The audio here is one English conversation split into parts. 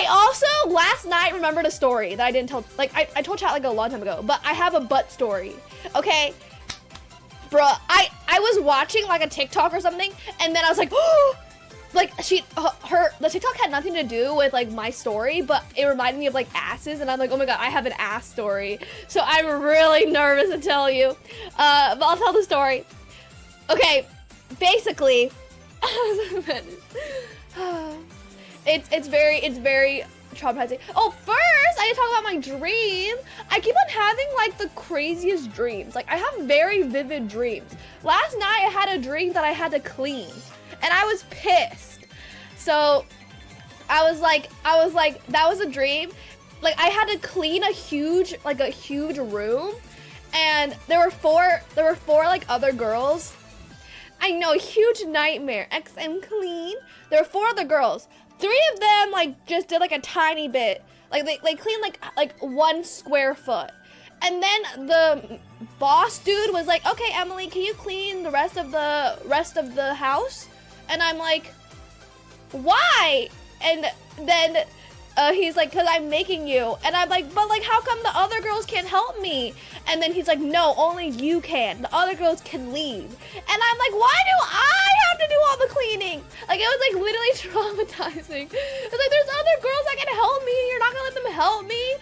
I also last night remembered a story that I didn't tell. Like I told chat like a long time ago, but I have a butt story. Okay, bruh. I was watching like a TikTok or something, and then I was like, oh, like the TikTok had nothing to do with like my story, but it reminded me of like asses, and I'm like, oh my god, I have an ass story. So I'm really nervous to tell you, but I'll tell the story. Okay, basically, it's very traumatizing. Oh, first I need to talk about my dream. I keep on having like the craziest dreams. Like I have very vivid dreams. Last night I had a dream that I had to clean, and I was pissed. So I was like, that was a dream. Like I had to clean a huge room, and there were four like other girls. I know, huge nightmare. XM clean. There were 4 other girls. 3 of them like just did like a tiny bit. Like they cleaned like 1 square foot. And then the boss dude was like, "Okay, Emily, can you clean the rest of the house?" And I'm like, "Why?" And then he's like, "'Cause I'm making you." And I'm like, "But like, how come the other girls can't help me?" And then he's like, "No, only you can. The other girls can leave." And I'm like, "Why do I have to do all the cleaning?" Like it was like literally traumatizing. It's like, there's other girls that can help me. You're not gonna let them help me.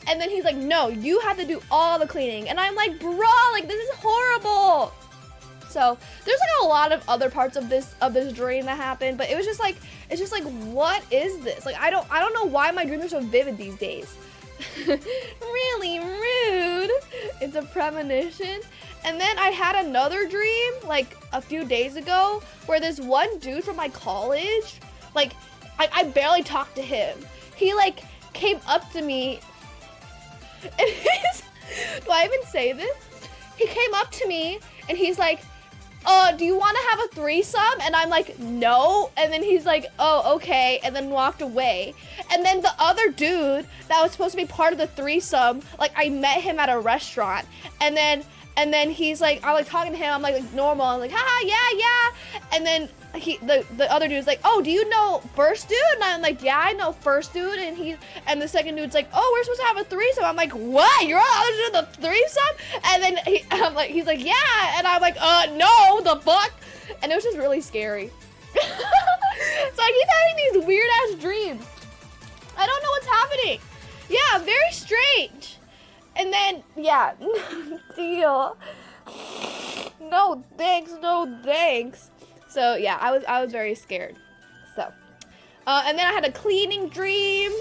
And then he's like, "No, you have to do all the cleaning." And I'm like, "Bro, like this is horrible." So there's like a lot of other parts of this dream that happened, but it was just like, it's just like, what is this? Like I don't know why my dreams are so vivid these days. Really rude. It's a premonition. And then I had another dream like a few days ago where this one dude from my college, like I barely talked to him. He like came up to me and do I even say this? He came up to me and he's like, "Do you want to have a threesome?" And I'm like, "No." And then he's like, "Oh, okay," and then walked away. And then the other dude that was supposed to be part of the threesome, like I met him at a restaurant, and then he's like, I'm like talking to him, I'm like normal, I'm like, haha, yeah. And then the other dude's like, "Oh, do you know first dude?" And I'm like, "Yeah, I know first dude." And the second dude's like, "Oh, we're supposed to have a threesome." I'm like, "What? You're all to do the threesome?" And then he's like, "Yeah." And I'm like, "No, the fuck?" And it was just really scary. So I keep having these weird ass dreams. I don't know what's happening. Yeah, very strange. And then, yeah, deal. No thanks. So yeah, I was very scared. So, and then I had a cleaning dream,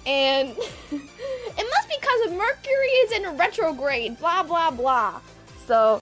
and it must be because of Mercury is in retrograde, blah, blah, blah. So